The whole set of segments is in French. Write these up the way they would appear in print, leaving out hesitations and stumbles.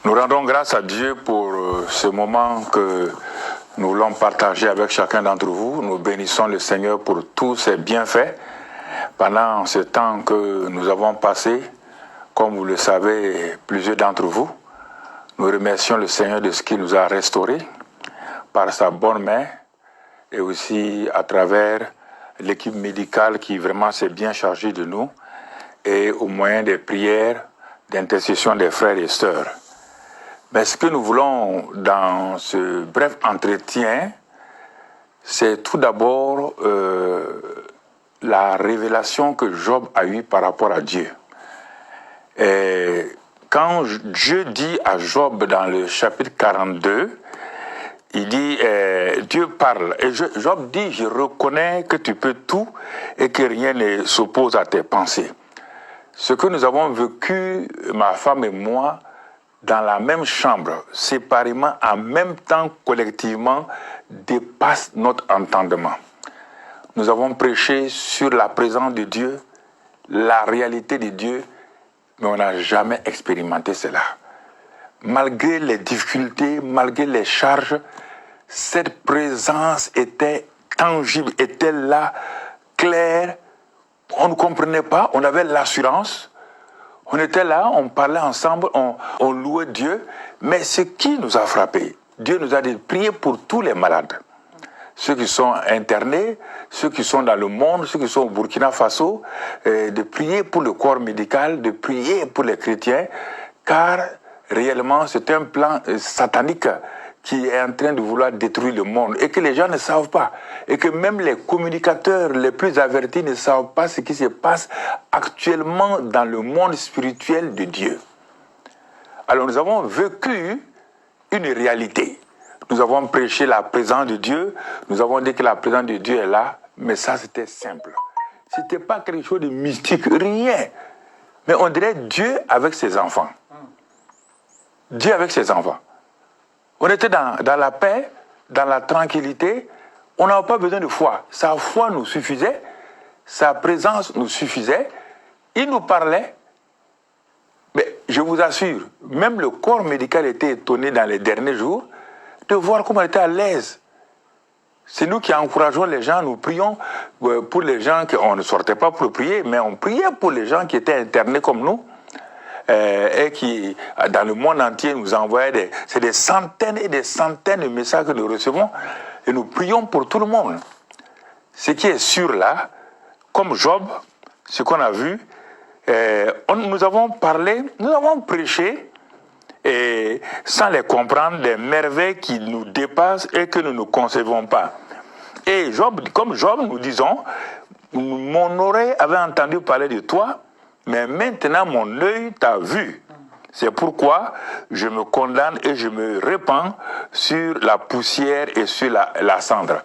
Nous rendons grâce à Dieu pour ce moment que nous voulons partager avec chacun d'entre vous. Nous bénissons le Seigneur pour tous ses bienfaits. Pendant ce temps que nous avons passé, comme vous le savez, plusieurs d'entre vous, nous remercions le Seigneur de ce qu'il nous a restaurés par sa bonne main et aussi à travers l'équipe médicale qui vraiment s'est bien chargée de nous et au moyen des prières d'intercession des frères et sœurs. Mais ce que nous voulons dans ce bref entretien, c'est tout d'abord la révélation que Job a eue par rapport à Dieu. Et quand Dieu dit à Job dans le chapitre 42, il dit, Dieu parle, et Job dit, je reconnais que tu peux tout et que rien ne s'oppose à tes pensées. Ce que nous avons vécu, ma femme et moi, dans la même chambre, séparément, en même temps, collectivement, dépasse notre entendement. Nous avons prêché sur la présence de Dieu, la réalité de Dieu, mais on n'a jamais expérimenté cela. Malgré les difficultés, malgré les charges, cette présence était tangible, était là, claire. On ne comprenait pas, on avait l'assurance. On était là, on parlait ensemble, on louait Dieu. Mais ce qui nous a frappé, Dieu nous a dit de prier pour tous les malades. Ceux qui sont internés, ceux qui sont dans le monde, ceux qui sont au Burkina Faso, de prier pour le corps médical, de prier pour les chrétiens, car réellement c'est un plan satanique qui est en train de vouloir détruire le monde et que les gens ne savent pas. Et que même les communicateurs les plus avertis ne savent pas ce qui se passe actuellement dans le monde spirituel de Dieu. Alors nous avons vécu une réalité. Nous avons prêché la présence de Dieu, nous avons dit que la présence de Dieu est là, mais ça c'était simple. C'était pas quelque chose de mystique, rien. Mais on dirait Dieu avec ses enfants. Dieu avec ses enfants. On était dans la paix, dans la tranquillité, on n'avait pas besoin de foi. Sa foi nous suffisait, sa présence nous suffisait, il nous parlait. Mais je vous assure, même le corps médical était étonné dans les derniers jours de voir comment on était à l'aise. C'est nous qui encourageons les gens, nous prions pour les gens, on ne sortait pas pour prier, mais on priait pour les gens qui étaient internés comme nous, et qui, dans le monde entier, nous envoyaient c'est des centaines et des centaines de messages que nous recevons, et nous prions pour tout le monde. Ce qui est sûr là, comme Job, ce qu'on a vu, nous avons parlé, nous avons prêché, et sans les comprendre, des merveilles qui nous dépassent et que nous ne concevons pas. Et Job, comme Job, nous disons, mon oreille avait entendu parler de toi, mais maintenant mon œil t'a vu. C'est pourquoi je me condamne et je me répands sur la poussière et sur la cendre.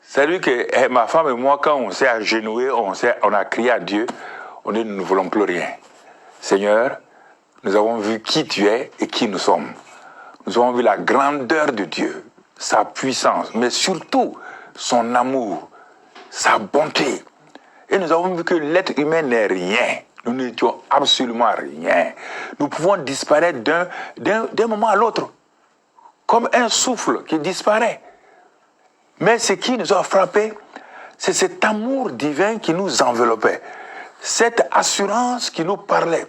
C'est-à-dire que ma femme et moi, quand on s'est agenouillés, on a crié à Dieu, on dit, nous ne voulons plus rien. Seigneur, nous avons vu qui tu es et qui nous sommes. Nous avons vu la grandeur de Dieu, sa puissance, mais surtout son amour, sa bonté. Et nous avons vu que l'être humain n'est rien. Nous n'étions absolument rien. Nous pouvons disparaître d'un moment à l'autre, comme un souffle qui disparaît. Mais ce qui nous a frappé, c'est cet amour divin qui nous enveloppait, cette assurance qui nous parlait,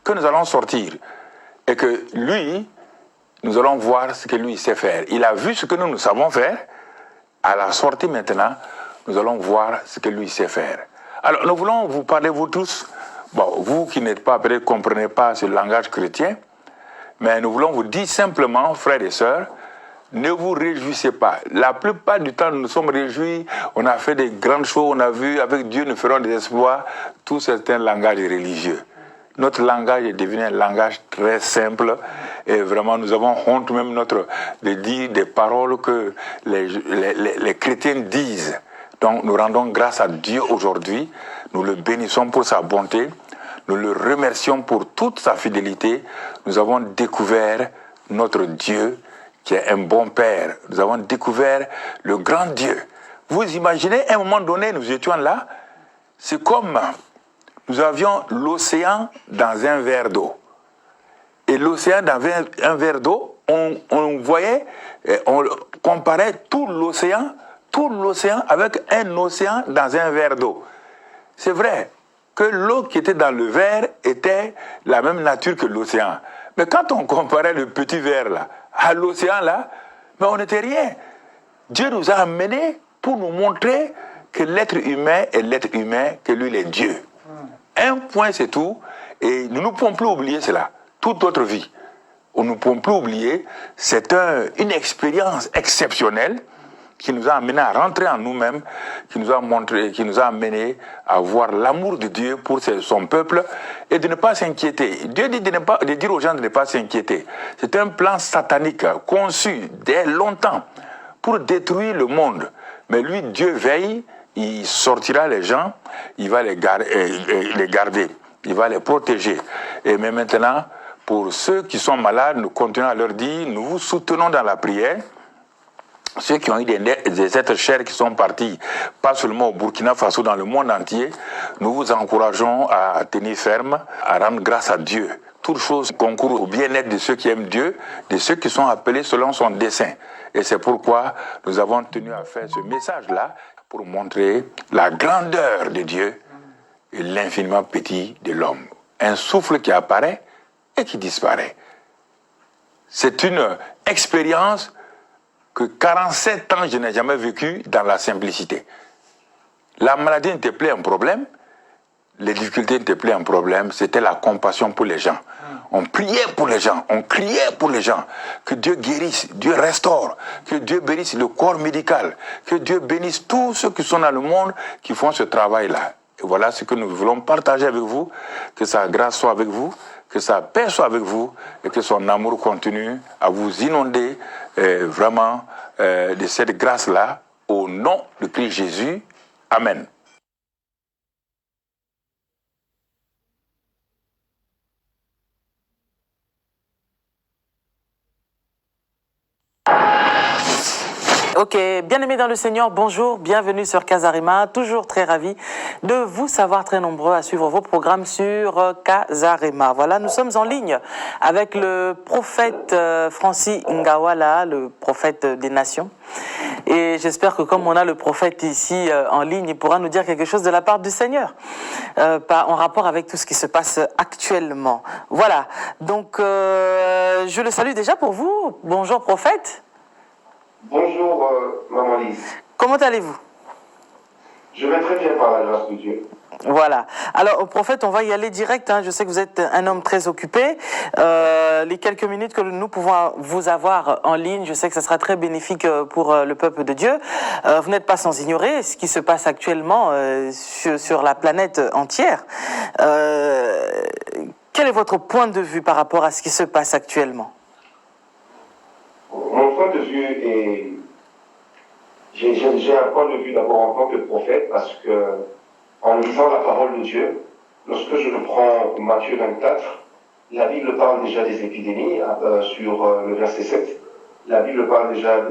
que nous allons sortir et que lui, nous allons voir ce que lui sait faire. Il a vu ce que nous savons faire. À la sortie maintenant, nous allons voir ce que lui sait faire. Alors, nous voulons vous parler, vous tous, bon, vous qui n'êtes pas, peut-être comprenez pas ce langage chrétien, mais nous voulons vous dire simplement, frères et sœurs, ne vous réjouissez pas. La plupart du temps, nous nous sommes réjouis, on a fait des grandes choses, on a vu, avec Dieu, nous ferons des exploits. Tout c'est un langage religieux. Notre langage est devenu un langage très simple et vraiment nous avons honte même de dire des paroles que les chrétiens disent. Donc nous rendons grâce à Dieu aujourd'hui, nous le bénissons pour sa bonté, nous le remercions pour toute sa fidélité. Nous avons découvert notre Dieu qui est un bon Père. Nous avons découvert le grand Dieu. Vous imaginez, à un moment donné, nous étions là, c'est comme nous avions l'océan dans un verre d'eau. et l'océan dans un verre d'eau, on voyait, on comparait tout l'océan avec un océan dans un verre d'eau. C'est vrai que l'eau qui était dans le verre était la même nature que l'océan. Mais quand on comparait le petit verre là à l'océan là, mais on n'était rien. Dieu nous a amenés pour nous montrer que l'être humain est l'être humain, que lui il est Dieu. Un point c'est tout, et nous ne pouvons plus oublier cela, toute notre vie. Nous ne pouvons plus oublier, c'est une expérience exceptionnelle qui nous a amené à rentrer en nous-mêmes, qui nous a montré, qui nous a amené à voir l'amour de Dieu pour son peuple et de ne pas s'inquiéter. Dieu dit de dire aux gens de ne pas s'inquiéter. C'est un plan satanique conçu dès longtemps pour détruire le monde. Mais lui, Dieu veille, il sortira les gens, il va les garder, il va les protéger. Et mais maintenant, pour ceux qui sont malades, nous continuons à leur dire, nous vous soutenons dans la prière. Ceux qui ont eu des êtres chers qui sont partis, pas seulement au Burkina Faso, dans le monde entier, nous vous encourageons à tenir ferme, à rendre grâce à Dieu. Toute chose concourt au bien-être de ceux qui aiment Dieu, de ceux qui sont appelés selon son dessein. Et c'est pourquoi nous avons tenu à faire ce message-là pour montrer la grandeur de Dieu et l'infiniment petit de l'homme. Un souffle qui apparaît et qui disparaît. C'est une expérience que 47 ans je n'ai jamais vécu dans la simplicité. La maladie n'était plus un problème, les difficultés n'étaient plus un problème, c'était la compassion pour les gens. On priait pour les gens, on criait pour les gens, que Dieu guérisse, Dieu restaure, que Dieu bénisse le corps médical, que Dieu bénisse tous ceux qui sont dans le monde qui font ce travail-là. Et voilà ce que nous voulons partager avec vous, que sa grâce soit avec vous, que sa paix soit avec vous et que son amour continue à vous inonder vraiment de cette grâce-là au nom de Christ Jésus. Amen. Ok, bien-aimés dans le Seigneur, bonjour, bienvenue sur Casarema, toujours très ravi de vous savoir très nombreux à suivre vos programmes sur Casarema. Voilà, nous sommes en ligne avec le prophète Francis Ngawala, le prophète des nations. Et j'espère que comme on a le prophète ici en ligne, il pourra nous dire quelque chose de la part du Seigneur, en rapport avec tout ce qui se passe actuellement. Voilà, donc je le salue déjà pour vous. Bonjour prophète. Bonjour, Maman Lise. Comment allez-vous? Je vais très bien par la grâce de Dieu. Voilà. Alors, au prophète, on va y aller direct. Je sais que vous êtes un homme très occupé. Les quelques minutes que nous pouvons vous avoir en ligne, je sais que ça sera très bénéfique pour le peuple de Dieu. Vous n'êtes pas sans ignorer ce qui se passe actuellement sur la planète entière. Quel est votre point de vue par rapport à ce qui se passe actuellement? Mon point de vue est... J'ai un point de vue d'abord en tant que prophète parce que en lisant la parole de Dieu, lorsque je prends Matthieu 24, la Bible parle déjà des épidémies, sur le verset 7. La Bible parle déjà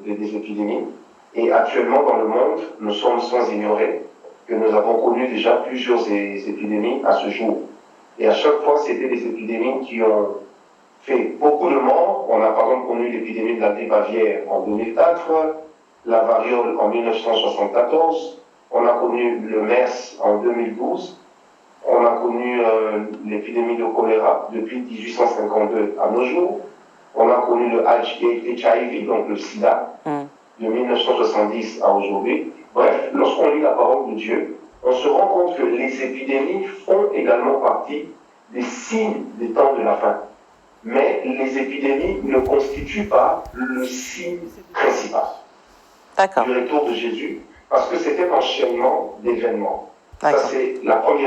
des épidémies. Et actuellement dans le monde, nous sommes sans ignorer que nous avons connu déjà plusieurs épidémies à ce jour. Et à chaque fois, c'était des épidémies qui ont fait beaucoup de morts. On a par exemple connu l'épidémie de la grippe aviaire en 2004, la variole en 1974, on a connu le MERS en 2012, on a connu l'épidémie de choléra depuis 1852 à nos jours, on a connu le HIV, donc le sida, de 1970 à aujourd'hui. Bref, lorsqu'on lit la parole de Dieu, on se rend compte que les épidémies font également partie des signes des temps de la fin. Mais les épidémies ne constituent pas le signe principal du retour de Jésus, parce que c'est un enchaînement d'événements. Ça, c'est la première